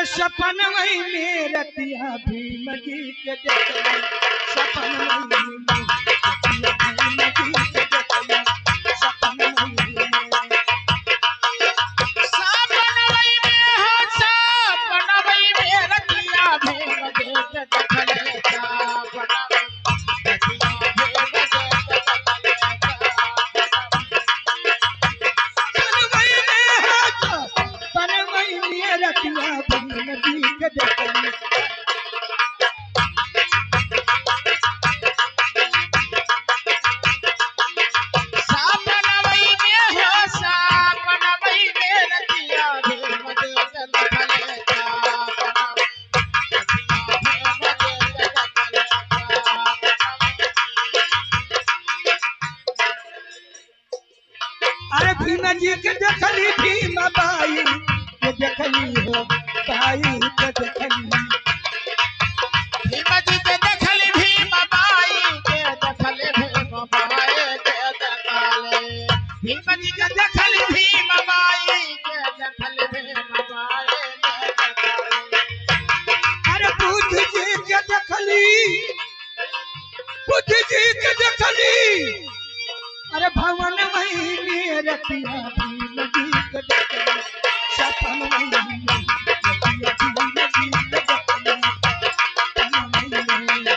सपन वही में रतिया भीम जी के देखली सपन वही में रतिया भीम जी के देखली सपन वही में सपन वही में हो सपन वही में रतिया भीम जी के देखले सपन रतिया भीम जी के सपन वही में रतिया भीम जी के देखली सपन वही में हो सपन वही में रतिया भीम जी के देखले सपन अरे भीम जी के देखली भीम बाई के देखली हो बाई के देखली भीम जी के देखली भीम बाई के देखले भीम बाई के देखले भीम जी के देखली भीम बाई के देखले भीम बाई के देखले अरे बुद्ध जी के देखली बुद्ध जी के देखली अरे भवन वही में रतिया भीम जी के देखली सपन वही में रतिया भीम जी के देखली सपन वही में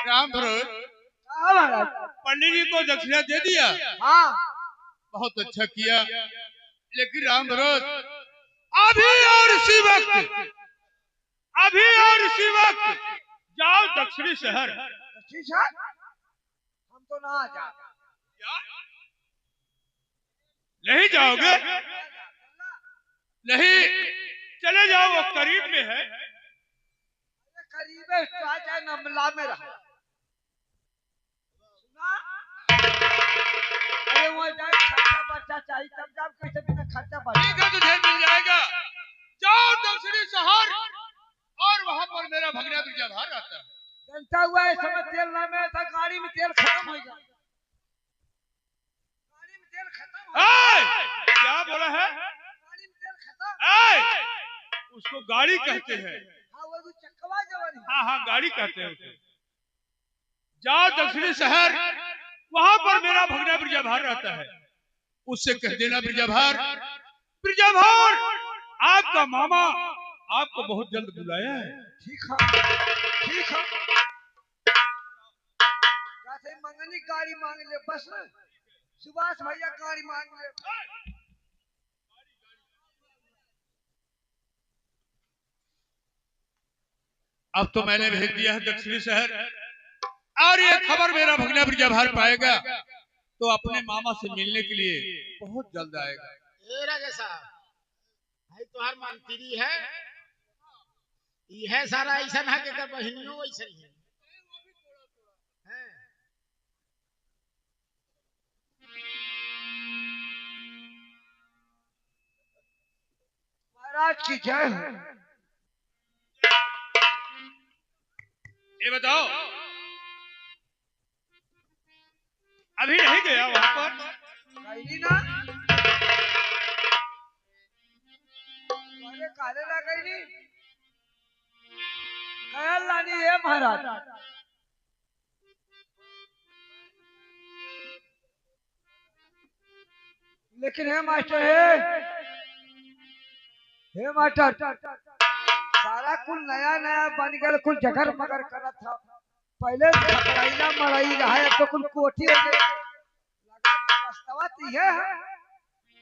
राम भरोत हाँ महाराज पंडित जी को दक्षिणा दे दिया। हाँ बहुत अच्छा किया, लेकिन राम भरोत अभी और इसी वक्त जाओ दक्षिणी शहर। शीशा हम तो ना जा नहीं जाओगे? नहीं, चले जाओ, वो करीब में है। करीब है चाहे नमला में रहा सुना अरे वो जाए खर्चा बच्चा चाहिए तब जाओ कैसे बिना खर्चा ठीक बच्चा है, तुझे मिल जाएगा। जाओ दक्षिणी शहर, और वहाँ पर मेरा भगना बिरजाभार रहता है। जनता हुआ है समय तेल ना में था गाड़ी में तेल खत्म हो गया गाड़ी में तेल खत्म हो गया क्या बोला है? गाड़ी में तेल खत्म उसको गाड़ी कहते हैं। हाँ वो जो चक्कवा जवानी हाँ हाँ, गाड़ी कहते हैं उसे। जाओ दक्षिणी शहर, वहाँ पर मेरा भगना बिरजाभार रहता है। उससे कह देना बिरजाभार, बिरजाभार आपका मामा आपको बहुत जल्द बुलाया है। ठीक है जैसे मंगनी गाड़ी मांग ले बस सुभाष भैया गाड़ी मांग ले अब तो मैंने भेज दिया है दक्षिणी शहर, और ये खबर मेरा भगना बिरजाभार पाएगा तो अपने मामा से मिलने के लिए बहुत जल्द आएगा। ए राजा साहब भाई तोहार मंत्री है यह सारा ऐसा है कि बहनियों ऐसा ही है महाराज की जय हो ये बताओ, अभी नहीं गया वहां पर? गई ना अरे काले ना गई कहल लानी है महाराज लेकिन है मास्टर हे मास्टर सारा कुल नया नया बन गया कुल जगर मगर करत था पहले खपराइला मड़ाई रहा है तो कुल कोठी हो गई लगा वास्तवा तो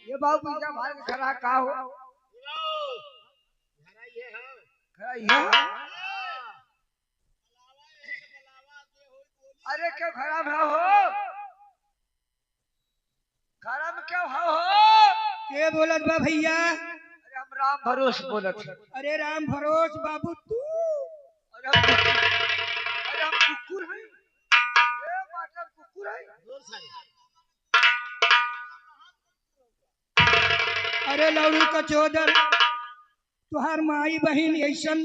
ये बाबू बीजा भाई खरा का हो खरा ये अरे क्यों खराब है हो खराब क्यों हो के बोलत बा भैया? अरे हम राम भरोस बोलत है। अरे राम भरोस बाबू तू? अरे हम कुकुर हैं ए मास्टर कुकुर है अरे लौड़ी का चौधर तुहार माई बहन ऐसन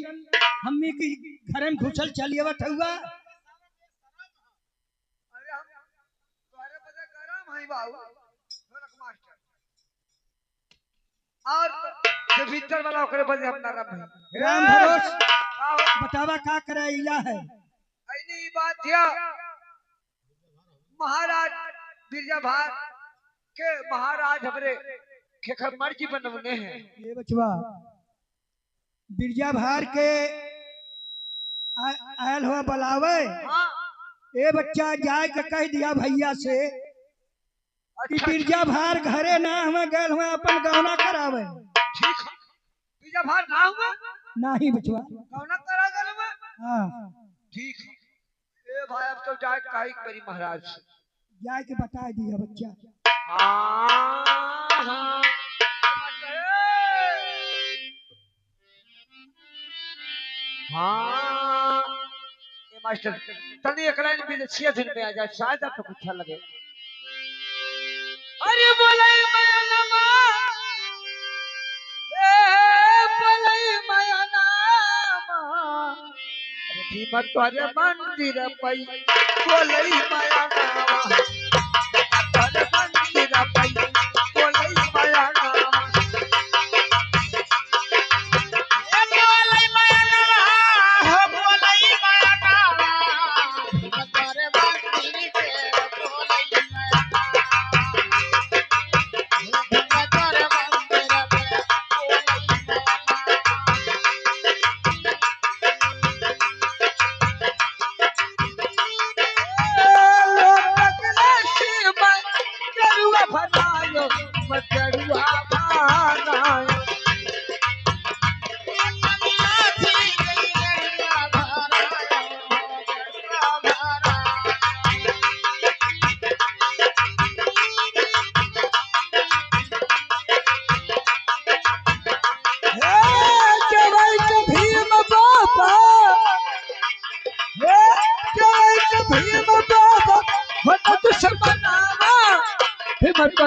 हम्मी की घर में घुसल चलिएवत हुआ। अरे हम तुम्हारे बदे गरम है बाबू ढोलक मास्टर और जो भीतर वाला ओकरे बदे हम नरम है। राम भरोस का हो बतावा का कराइला है। ऐनी बात है महाराज बिरजा भार के महाराज हमरे खेखर मर्जी बनवने हैं। ये बचवा बिरजा भार के आयल हुआ बुलावे। हाँ ए बच्चा जाए के कह दिया भैया से कि अच्छा बिरजा भार घरे ना हमें गए हुए अपन गहना करावे। ठीक है बिरजा भार ना हुआ नहीं बचवा। कौन करा गल में हाँ ठीक है ए भाई अब तो जाए काई करी महाराज से। जाए के बता दिया बच्चा। हाँ हाँ ये मास्टर तनी एक लाइन भी छिया दिन में आ जाए शायद आपको कुछ अच्छा लगे। अरे बोले माया नमा ए बोले माया नामा अरे भीमत तोरे मंदिर पई बोले माया नामा तोरे मंदिर पई बोले माया नामा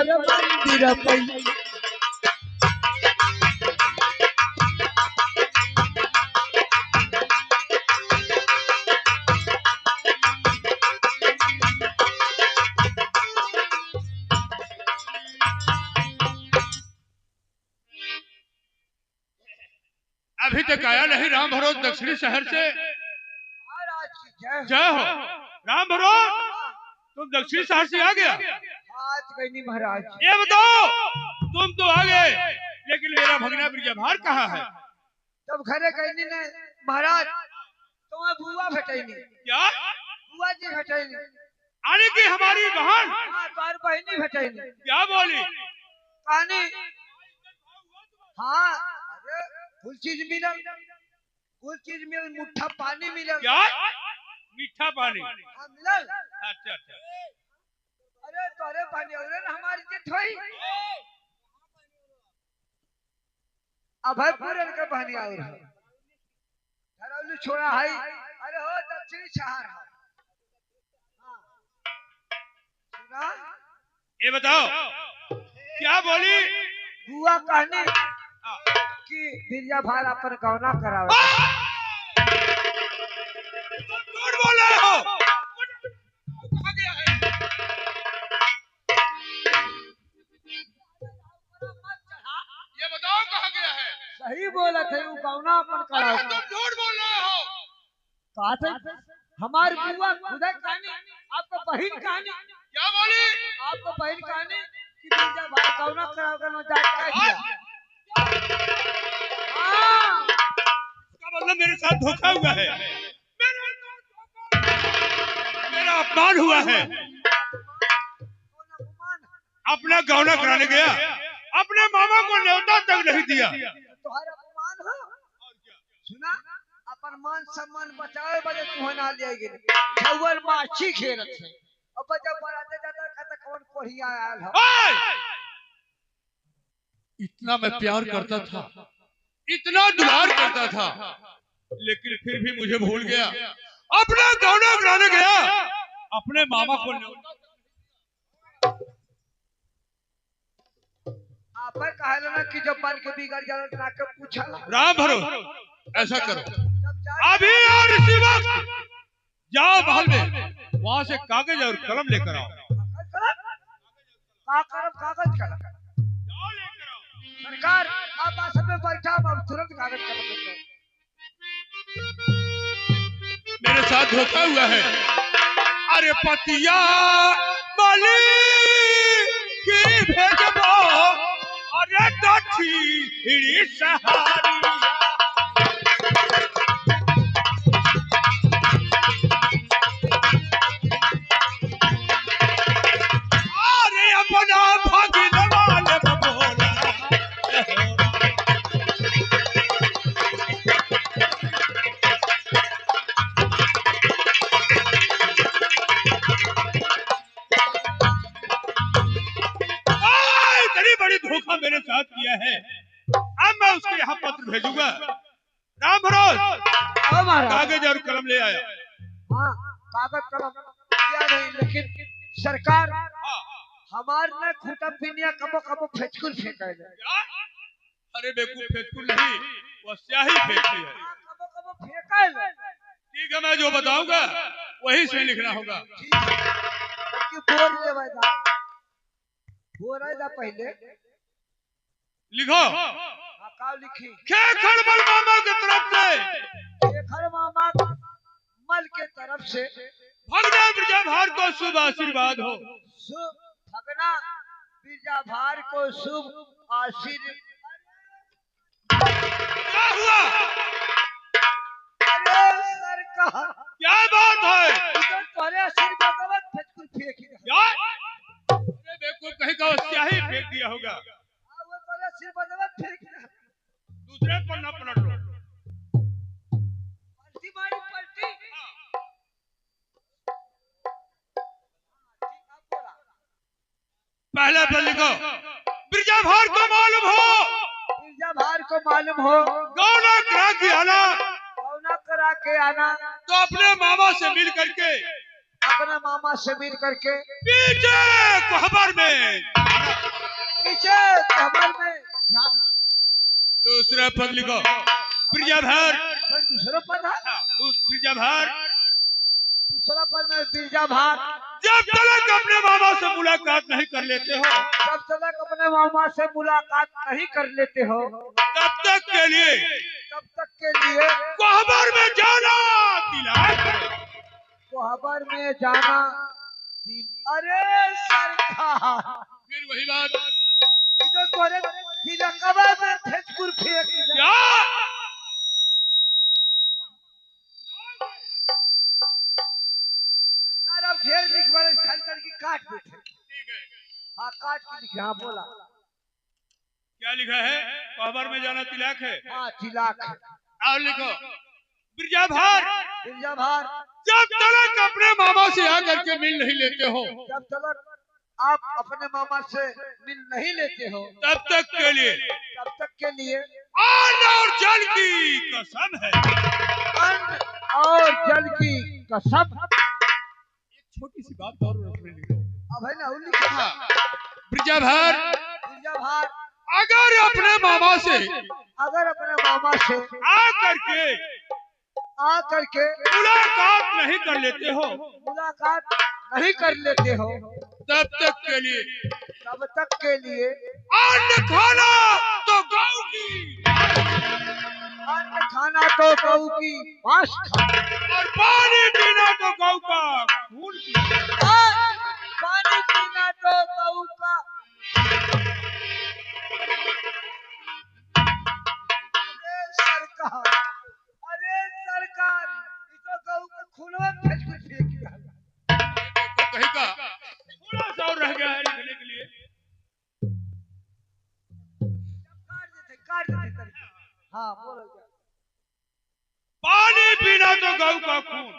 मंदिर पई अभी तक आया नहीं राम भरोस दक्षिणी शहर से। महाराज की जय जय हो राम भरोस, तुम दक्षिणी शहर से आ गया। आज गई नहीं महाराज। ये बताओ तुम तो आ गए लेकिन मेरा भगना बिरजा भार कहाँ है? जब घरे कहनी ने महाराज तुम्हें बुआ भेटैनी। क्या बुआ जी भेटैनी आने की हमारी बहन? हाँ तार बहनी भेटैनी। क्या बोली? कहानी हाँ अरे कुल चीज मिलल, कुल चीज मिलल, मुट्ठा पानी मिलल। क्या मीठा पानी? हाँ मिलल। अच्छा अच्छा। अरे तोरे पानी और ना हमारी इज्जत होई। अभय पूरन का पानी और धरौली छोड़ा है। अरे हो दक्षिणी शहर है। सुना ये बताओ क्या बोली? बुआ कहनी कि बिरजा भार अपन गौना करावे। तुम झूठ बोल रहे हो। कहाँ गया है? ये बताओ कहाँ गया है? सही बोला थे वो गौना अपन करावे। तुम झूठ बोल रहे हो। कहा थे हमारी बुआ खुदा कहनी आपको बहन कहनी। क्या बोली? आपको बहन कहनी कि बिरजा भार गौना करावे ना जाए क्या? हाँ इसका मतलब मेरे साथ धोखा हुआ है, मेरा अपमान हुआ है। अपना गौना कराने गया, अपने मामा को न्योता तक नहीं दिया। तुम्हारा अपमान हो। सुना अपन मान सम्मान बचावे बजे तुम्हें ना ले गए। छवर माछी घेरत है अब बजा बराते जाता खाता कौन कोढ़िया आयल है। इतना मैं प्यार करता था, इतना दुलार करता था, लेकिन फिर भी मुझे भूल गया। अपना गौना कराने गया, अपने मामा को न्योता। अपन कहा ना कि जब बन के बिगड़ जाला तो आके पूछा राम भरोसे ऐसा करो, जब जाए अभी और इसी वक्त जाओ महल में, वहां से कागज और कलम लेकर आओ। कागज कलम जाओ लेकर आओ। सरकार आप आसन में बैठा, अब तुरंत कागज कलम लेकर मेरे साथ धोखा हुआ है। अरे पतिया मालिक की भेजबो, अरे दक्षिणी सहारी। अरे अपना भगिनवान बबोला। इतनी बड़ी धोखा मेरे साथ किया है, अब मैं उसके यहाँ पत्र भेजूंगा। राम भरोसे महाराज कागज और कलम ले आया। हाँ कागज कलम दिया नहीं, लेकिन सरकार हमार ने खूटा पिनिया कबो कबो फेचकुल फेंका है। क्या? अरे बेवकूफ फेंकूल नहीं, वो स्याही फेंकती है। कबो कबो फेंका है। ठीक है, मैं जो बताऊंगा वही से लिखना होगा। कि बोल लेवादा बोरादा पहले लिखो, का लिखी खेखड़ बल मामा की तरफ से, शेखर मामा मल के तरफ से भगना ब्रजभार को शुभ आशीर्वाद हो। शुभ भगना बीजाभार को शुभ आशीर्वाद। क्या हुआ? अरे सरकार क्या बात है? इधर तोरे आशीर्वाद मत फेंक फेंकी क्या? अरे बेवकूफ कहीं का वो स्याही फेंक दिया होगा। वो तोरे आशीर्वाद मत फेंक दूसरे पन्ना पलट लो। पलटी मारी पलटी। पहले पर लिखो, ब्रजभार को मालूम हो, बीजाभार को मालूम हो गौना करा के आना, गौना करा के आना, तो अपने मामा से मिल करके अपने मामा से मिल करके पीछे कोहबर में पीछे कमर में जाना। दूसरा पद लिखो, ब्रजभार दूसरा पद है, ब्रजभार दूसरा पद में बीजाभार जब तक अपने मामा से मुलाकात नहीं कर लेते हो, जब तक अपने मामा से मुलाकात नहीं कर लेते हो तब तक के लिए कोहबर में जाना तिलक। कोहबर में जाना। अरे सरकार फिर वही बात, इधर तोरे तिलकवा में फेंचकुर फेंक दे। क्या? सरकार अब ढेर लिखवा खाली करके काट देते। ठीक है, हाँ काट के लिखे। हाँ बोला क्या लिखा है? कोहबर में जाना तिलक है। हाँ तिलक है। और लिखो, ब्रजभार बीजाभार जब तक अपने मामा से आकर के मिल नहीं लेते हो, जब तक आप अपने मामा से मिल नहीं लेते हो तब तक के लिए अन्न और जल की कसम है। अन्न और जल की कसम। एक छोटी सी बात और उसमें लिखो। अब है ना वो लिखा ब्रजभार बीजाभार अगर अपने मामा से आकर के मुलाकात नहीं कर लेते हो, मुलाकात नहीं कर लेते हो तब तक के लिए अन्न खाना तो गौ की, अन्न खाना तो गऊ की मांस खाना, और पानी पीना तो गौ का खून पीना। और पानी पीना तो गऊ का। सरकार इस गऊ के खूनवा फेंक दिया। कहीं का थोड़ा सा और रह गया है लिखने के लिए। काट देते। हाँ बोलो क्या? पानी पीना तो गौ का खून।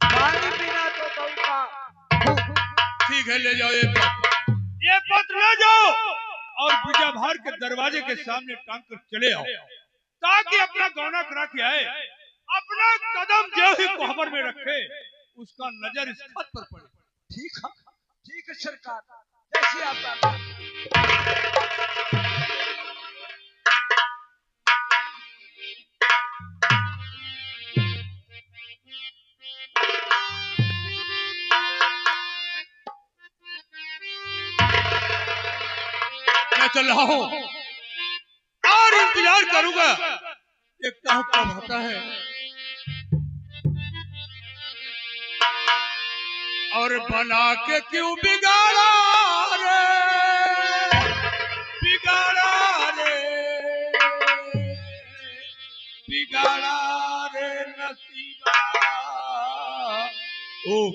पानी पीना तो गऊ का। ठीक है, ले जाओ ये पत्र ले जाओ और ब्रजभार के दरवाजे के सामने टांग कर चले आओ, ताकि अपना गौना करा के आए। अपना कदम जो ही कोहबर में रखे, उसका नजर इस खत पर पड़े। ठीक है सरकार, जैसी आप चल रहा हूं और इंतजार करूंगा देखता हूं कब होता है। और बना के क्यों बिगाड़ा रे, बिगाड़ा रे, बिगाड़ा रे नसीबा। ओ